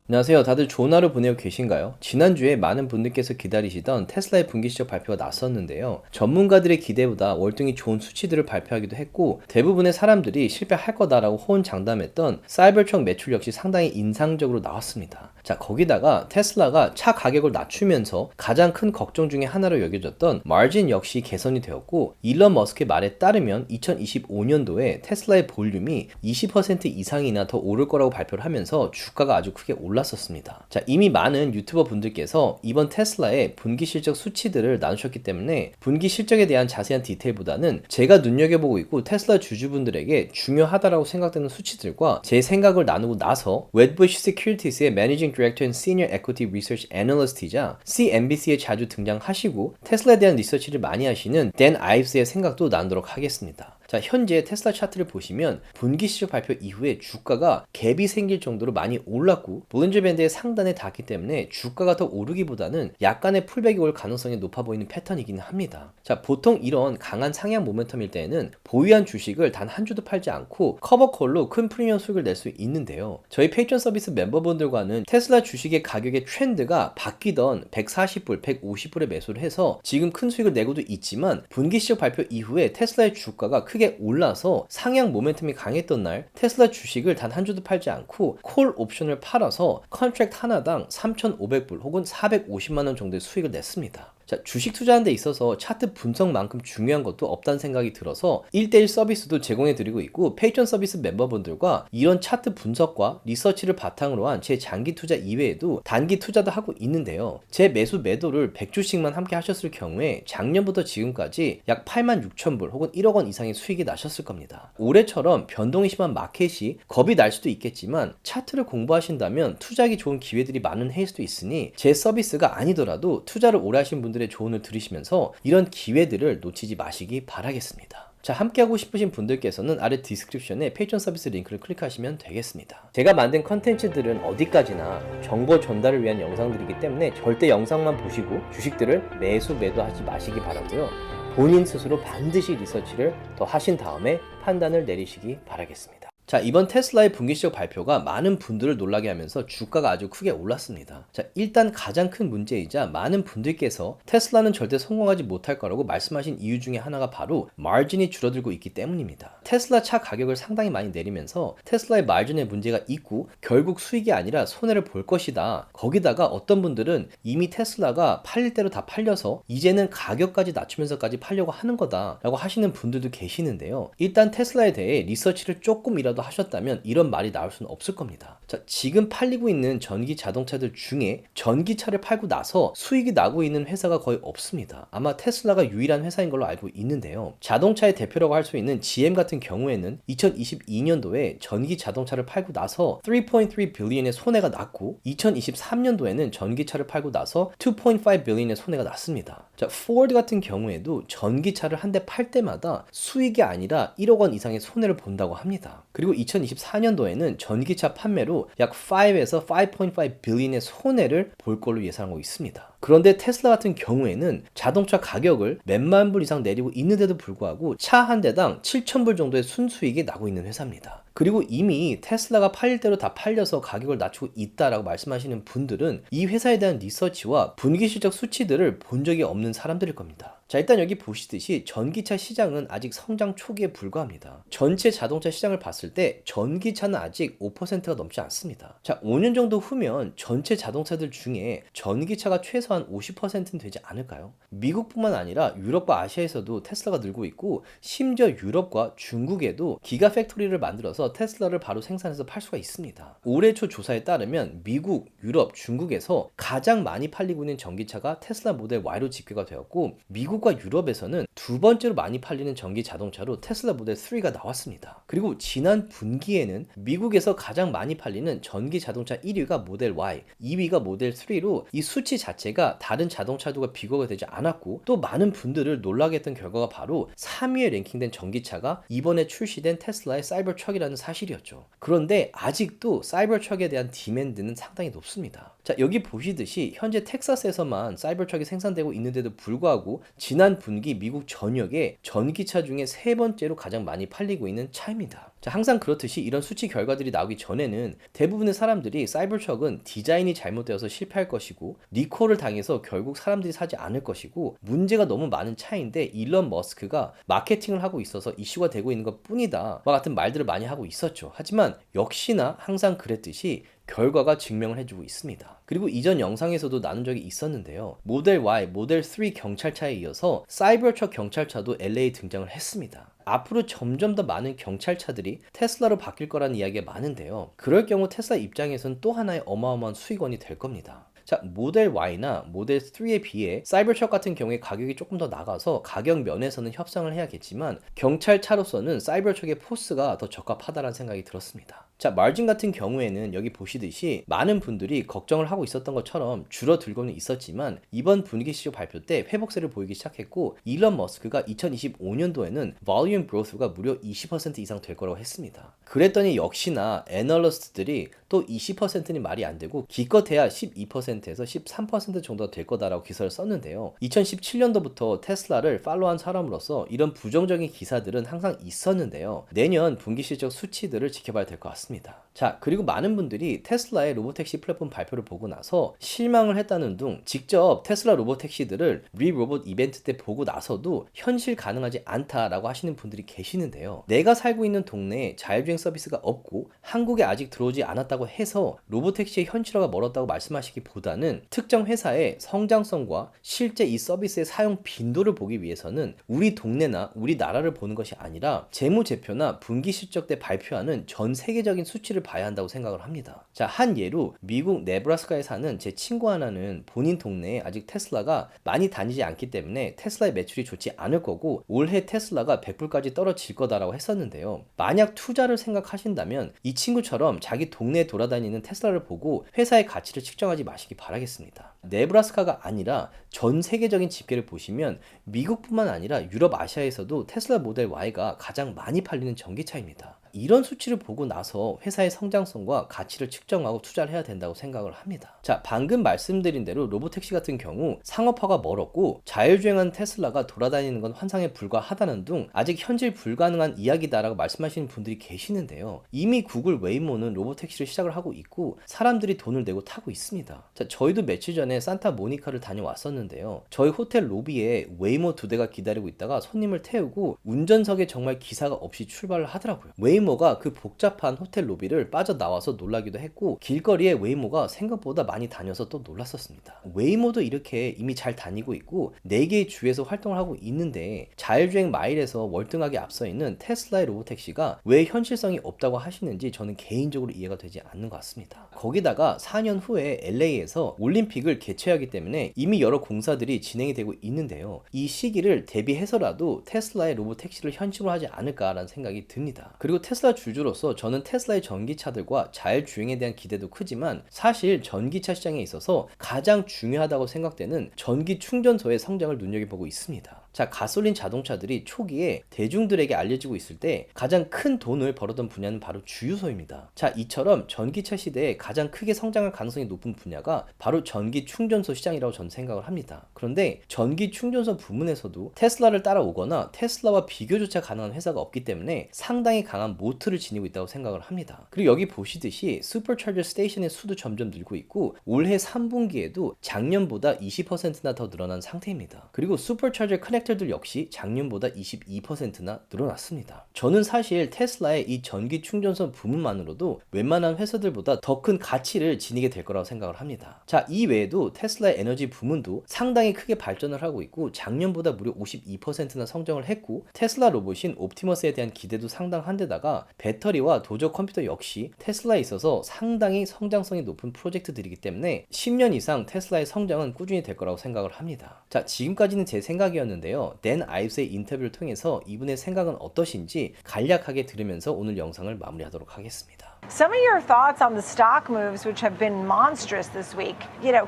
안녕하세요. 다들 좋은 하루 보내고 계신가요? 지난주에 많은 분들께서 기다리시던 테슬라의 분기 실적 발표가 났었는데요. 전문가들의 기대보다 월등히 좋은 수치들을 발표하기도 했고, 대부분의 사람들이 실패할 거다라고 호언장담했던 사이버트럭 매출 역시 상당히 인상적으로 나왔습니다. 자, 거기다가 테슬라가 차 가격을 낮추면서 가장 큰 걱정 중에 하나로 여겨졌던 마진 역시 개선이 되었고, 일론 머스크의 말에 따르면 2025년도에 테슬라의 볼륨이 20% 이상이나 더 오를 거라고 발표를 하면서 주가가 아주 크게 올랐었습니다. 자, 이미 많은 유튜버 분들께서 이번 테슬라의 분기 실적 수치들을 나누셨기 때문에 분기 실적에 대한 자세한 디테일보다는 제가 눈여겨보고 있고 테슬라 주주분들에게 중요하다라고 생각되는 수치들과 제 생각을 나누고 나서 웨드부시 시큐리티스의 매니징 디렉터 앤 시니어 에퀴티 리서치 애널리스트이자 CNBC에 자주 등장하시고 테슬라에 대한 리서치를 많이 하시는 댄 아이브스의 생각도 나누도록 하겠습니다. 자, 현재 테슬라 차트를 보시면 분기 실적 발표 이후에 주가가 갭이 생길 정도로 많이 올랐고 볼린저 밴드의 상단에 닿기 때문에 주가가 더 오르기보다는 약간의 풀백이 올 가능성이 높아 보이는 패턴이긴 합니다. 자, 보통 이런 강한 상향 모멘텀일 때에는 보유한 주식을 단 한 주도 팔지 않고 커버콜로 큰 프리미엄 수익을 낼 수 있는데요. 저희 페이트런 서비스 멤버분들과는 테슬라 주식의 가격의 트렌드가 바뀌던 140불, 150불에 매수를 해서 지금 큰 수익을 내고도 있지만 분기 실적 발표 이후에 테슬라의 주가가 크게 올라서 상향 모멘텀이 강했던 날 테슬라 주식을 단 한 주도 팔지 않고 콜 옵션을 팔아서 컨트랙트 하나당 3,500불 혹은 450만원 정도의 수익을 냈습니다. 자, 주식 투자하는 데 있어서 차트 분석만큼 중요한 것도 없다는 생각이 들어서 1대1 서비스도 제공해 드리고 있고 페이트런 서비스 멤버분들과 이런 차트 분석과 리서치를 바탕으로 한 제 장기 투자 이외에도 단기 투자도 하고 있는데요. 제 매수 매도를 100주씩만 함께 하셨을 경우에 작년부터 지금까지 약 86,000불 혹은 1억 원 이상의 수익이 나셨을 겁니다. 올해처럼 변동이 심한 마켓이 겁이 날 수도 있겠지만 차트를 공부하신다면 투자하기 좋은 기회들이 많은 해일 수도 있으니 제 서비스가 아니더라도 투자를 오래 하신 분들의 조언을 들으시면서 이런 기회들을 놓치지 마시기 바라겠습니다. 자, 함께하고 싶으신 분들께서는 아래 디스크립션에 페이트런 서비스 링크를 클릭하시면 되겠습니다. 제가 만든 컨텐츠들은 어디까지나 정보 전달을 위한 영상들이기 때문에 절대 영상만 보시고 주식들을 매수 매도하지 마시기 바라고요. 본인 스스로 반드시 리서치를 더 하신 다음에 판단을 내리시기 바라겠습니다. 자, 이번 테슬라의 분기 실적 발표가 많은 분들을 놀라게 하면서 주가가 아주 크게 올랐습니다. 자, 일단 가장 큰 문제이자 많은 분들께서 테슬라는 절대 성공하지 못할 거라고 말씀하신 이유 중에 하나가 바로 마진이 줄어들고 있기 때문입니다. 테슬라 차 가격을 상당히 많이 내리면서 테슬라의 마진에 문제가 있고 결국 수익이 아니라 손해를 볼 것이다. 거기다가 어떤 분들은 이미 테슬라가 팔릴 대로 다 팔려서 이제는 가격까지 낮추면서까지 팔려고 하는 거다 라고 하시는 분들도 계시는데요. 일단 테슬라에 대해 리서치를 조금이라도 하셨다면 이런 말이 나올 수는 없을 겁니다. 자, 지금 팔리고 있는 전기 자동차들 중에 전기차를 팔고 나서 수익이 나고 있는 회사가 거의 없습니다. 아마 테슬라가 유일한 회사인 걸로 알고 있는데요. 자동차의 대표라고 할 수 있는 GM 같은 경우에는 2022년도에 전기 자동차를 팔고 나서 3.3 빌리언의 손해가 났고 2023년도에는 전기차를 팔고 나서 2.5 빌리언의 손해가 났습니다. 자, 포드 같은 경우에도 전기차를 한 대 팔 때마다 수익이 아니라 1억 원 이상의 손해를 본다고 합니다. 그리고 2024년도에는 전기차 판매로 약 5에서 5.5 빌리언의 손해를 볼 걸로 예상하고 있습니다. 그런데 테슬라 같은 경우에는 자동차 가격을 몇만 불 이상 내리고 있는데도 불구하고 차 한 대당 7,000불 정도의 순수익이 나고 있는 회사입니다. 그리고 이미 테슬라가 팔릴 대로 다 팔려서 가격을 낮추고 있다라고 말씀하시는 분들은 이 회사에 대한 리서치와 분기 실적 수치들을 본 적이 없는 사람들일 겁니다. 자, 일단 여기 보시듯이 전기차 시장은 아직 성장 초기에 불과합니다. 전체 자동차 시장을 봤을 때 전기차는 아직 5%가 넘지 않습니다. 자, 5년 정도 후면 전체 자동차들 중에 전기차가 최소한 50%는 되지 않을까요? 미국뿐만 아니라 유럽과 아시아에서도 테슬라가 늘고 있고 심지어 유럽과 중국에도 기가 팩토리를 만들어서 테슬라를 바로 생산해서 팔 수가 있습니다. 올해 초 조사에 따르면 미국, 유럽, 중국에서 가장 많이 팔리고 있는 전기차가 테슬라 모델 Y로 집계가 되었고 미국과 유럽에서는 두 번째로 많이 팔리는 전기 자동차로 테슬라 모델 3가 나왔습니다. 그리고 지난 분기에는 미국에서 가장 많이 팔리는 전기 자동차 1위가 모델 Y, 2위가 모델 3로 이 수치 자체가 다른 자동차들과 비교가 되지 않았고 또 많은 분들을 놀라게 했던 결과가 바로 3위에 랭킹된 전기차가 이번에 출시된 테슬라의 사이버트럭이라는 사실이었죠. 그런데 아직도 사이버트럭에 대한 디맨드는 상당히 높습니다. 자, 여기 보시듯이 현재 텍사스에서만 사이버트럭이 생산되고 있는데도 불구하고 지난 분기 미국 전역에 전기차 중에 세 번째로 가장 많이 팔리고 있는 차입니다. 자, 항상 그렇듯이 이런 수치 결과들이 나오기 전에는 대부분의 사람들이 사이버트럭은 디자인이 잘못되어서 실패할 것이고 리콜을 당해서 결국 사람들이 사지 않을 것이고 문제가 너무 많은 차인데 일론 머스크가 마케팅을 하고 있어서 이슈가 되고 있는 것 뿐이다 같은 말들을 많이 하고 있었죠. 하지만 역시나 항상 그랬듯이 결과가 증명을 해주고 있습니다. 그리고 이전 영상에서도 나눈 적이 있었는데요. 모델 Y, 모델 3 경찰차에 이어서 사이버트럭 경찰차도 LA에 등장을 했습니다. 앞으로 점점 더 많은 경찰차들이 테슬라로 바뀔 거라는 이야기가 많은데요. 그럴 경우 테슬라 입장에서는 또 하나의 어마어마한 수익원이 될 겁니다. 자, 모델 Y나 모델 3에 비해 사이버트럭 같은 경우에 가격이 조금 더 나가서 가격 면에서는 협상을 해야겠지만 경찰차로서는 사이버트럭의 포스가 더 적합하다는 생각이 들었습니다. 자, 마진 같은 경우에는 여기 보시듯이 많은 분들이 걱정을 하고 있었던 것처럼 줄어들고는 있었지만 이번 분기 실적 발표 때 회복세를 보이기 시작했고 일론 머스크가 2025년도에는 볼륨 그로스가 무려 20% 이상 될 거라고 했습니다. 그랬더니 역시나 애널리스트들이 또 20%는 말이 안 되고 기껏해야 12%에서 13% 정도가 될 거다라고 기사를 썼는데요. 2017년도부터 테슬라를 팔로우한 사람으로서 이런 부정적인 기사들은 항상 있었는데요. 내년 분기 실적 수치들을 지켜봐야 될 것 같습니다. 자, 그리고 많은 분들이 테슬라의 로보택시 플랫폼 발표를 보고 나서 실망을 했다는 둥 직접 테슬라 로보택시들을 리로봇 이벤트 때 보고 나서도 현실 가능하지 않다라고 하시는 분들이 계시는데요. 내가 살고 있는 동네에 자율주행 서비스가 없고 한국에 아직 들어오지 않았다고 해서 로보택시의 현실화가 멀었다고 말씀하시기보다는 특정 회사의 성장성과 실제 이 서비스의 사용 빈도를 보기 위해서는 우리 동네나 우리나라를 보는 것이 아니라 재무제표나 분기 실적 때 발표하는 전 세계적인 수치를 봐야 한다고 생각을 합니다. 자, 한 예로 미국 네브라스카에 사는 제 친구 하나는 본인 동네에 아직 테슬라가 많이 다니지 않기 때문에 테슬라의 매출이 좋지 않을 거고 올해 테슬라가 100불까지 떨어질 거다라고 했었는데요. 만약 투자를 생각하신다면 이 친구처럼 자기 동네에 돌아다니는 테슬라를 보고 회사의 가치를 측정하지 마시기 바라겠습니다. 네브라스카가 아니라 전 세계적인 집계를 보시면 미국뿐만 아니라 유럽, 아시아에서도 테슬라 모델 Y가 가장 많이 팔리는 전기차입니다. 이런 수치를 보고 나서 회사의 성장성과 가치를 측정하고 투자를 해야 된다고 생각을 합니다. 자, 방금 말씀드린 대로 로보택시 같은 경우 상업화가 멀었고 자율주행한 테슬라가 돌아다니는 건 환상에 불과하다는 둥 아직 현실 불가능한 이야기다라고 말씀하시는 분들이 계시는데요. 이미 구글 웨이모는 로보택시를 시작을 하고 있고 사람들이 돈을 내고 타고 있습니다. 자, 저희도 며칠 전에 산타모니카를 다녀왔었는데요. 저희 호텔 로비에 웨이모 2대가 기다리고 있다가 손님을 태우고 운전석에 정말 기사가 없이 출발을 하더라고요. 웨이모가 그 복잡한 호텔 로비를 빠져나와서 놀라기도 했고 길거리에 웨이모가 생각보다 많이 다녀서 또 놀랐었습니다. 웨이모도 이렇게 이미 잘 다니고 있고 4개의 주에서 활동을 하고 있는데 자율주행 마일에서 월등하게 앞서 있는 테슬라의 로보택시가 왜 현실성이 없다고 하시는지 저는 개인적으로 이해가 되지 않는 것 같습니다. 거기다가 4년 후에 LA에서 올림픽을 개최하기 때문에 이미 여러 공사들이 진행이 되고 있는데요. 이 시기를 대비해서라도 테슬라의 로보택시를 현실로 하지 않을까라는 생각이 듭니다. 그리고 테슬라 주주로서 저는 테슬라의 전기차들과 자율주행에 대한 기대도 크지만 사실 전기차 시장에 있어서 가장 중요하다고 생각되는 전기 충전소의 성장을 눈여겨보고 있습니다. 자, 가솔린 자동차들이 초기에 대중들에게 알려지고 있을 때 가장 큰 돈을 벌었던 분야는 바로 주유소입니다. 자, 이처럼 전기차 시대에 가장 크게 성장할 가능성이 높은 분야가 바로 전기 충전소 시장이라고 저는 생각을 합니다. 그런데 전기 충전소 부문에서도 테슬라를 따라오거나 테슬라와 비교조차 가능한 회사가 없기 때문에 상당히 강한 모트를 지니고 있다고 생각을 합니다. 그리고 여기 보시듯이 슈퍼차저 스테이션의 수도 점점 늘고 있고 올해 3분기에도 작년보다 20%나 더 늘어난 상태입니다. 그리고 슈퍼차저 커넥터들 역시 작년보다 22%나 늘어났습니다. 저는 사실 테슬라의 이 전기 충전소 부문만으로도 웬만한 회사들보다 더 큰 가치를 지니게 될 거라고 생각을 합니다. 자, 이 외에도 테슬라의 에너지 부문도 상당히 크게 발전을 하고 있고 작년보다 무려 52%나 성장을 했고 테슬라 로봇인 옵티머스에 대한 기대도 상당한데다가 배터리와 도저 컴퓨터 역시 테슬라에 있어서 상당히 성장성이 높은 프로젝트들이기 때문에 10년 이상 테슬라의 성장은 꾸준히 될 거라고 생각을 합니다. 자, 지금까지는 제 생각이었는데요. 댄 아이브스의 인터뷰를 통해서 이분의 생각은 어떠신지 간략하게 들으면서 오늘 영상을 마무리하도록 하겠습니다. Some of your thoughts on the stock moves, which have been monstrous this week,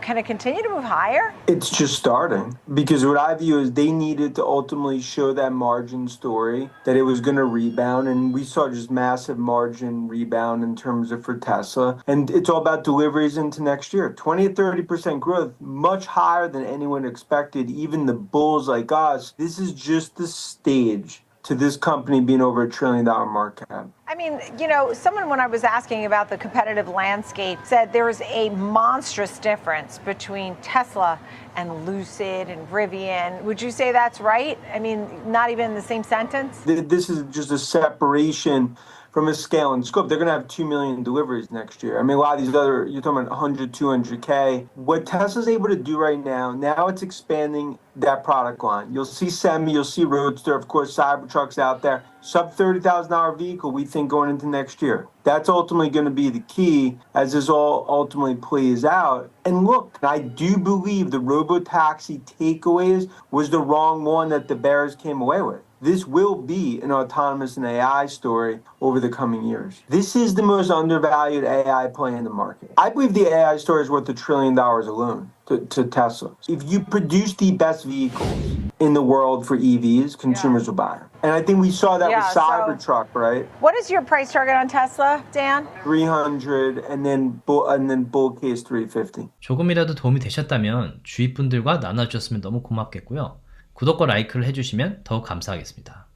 can it continue to move higher? It's just starting because what I view is they needed to ultimately show that margin story that it was going to rebound, and we saw just massive margin rebound in terms of for Tesla, and it's all about deliveries into next year. 20 to 30% growth, much higher than anyone expected, even the bulls like us. This is just the stage to this company being over $1 trillion market cap. I mean, someone when I was asking about the competitive landscape said there is a monstrous difference between Tesla and Lucid and Rivian. Would you say that's right? I mean, not even in the same sentence? This is just a separation from a scale and scope. They're going to have 2 million deliveries next year. I mean, a lot of these other, you're talking about 100, 200K. What Tesla's able to do right now it's expanding that product line. You'll see Semi, you'll see Roadster, of course, Cybertruck's out there. Sub $30,000 vehicle, we think, going into next year. That's ultimately going to be the key as this all ultimately plays out. And look, I do believe the robotaxi takeaways was the wrong one that the bears came away with. This will be an autonomous and AI story over the coming years. This is the most undervalued AI play in the market. I believe the AI story is worth $1 trillion alone to Tesla. If you produce the best vehicles in the world for EVs, consumers will buy them. And I think we saw that with Cybertruck, right? What is your price target on Tesla, Dan? 300 and then bull case 350. 조금이라도 도움이 되셨다면 주위 분들과 나눠주셨으면 너무 고맙겠고요. 구독과 라이크를 해주시면 더욱 감사하겠습니다.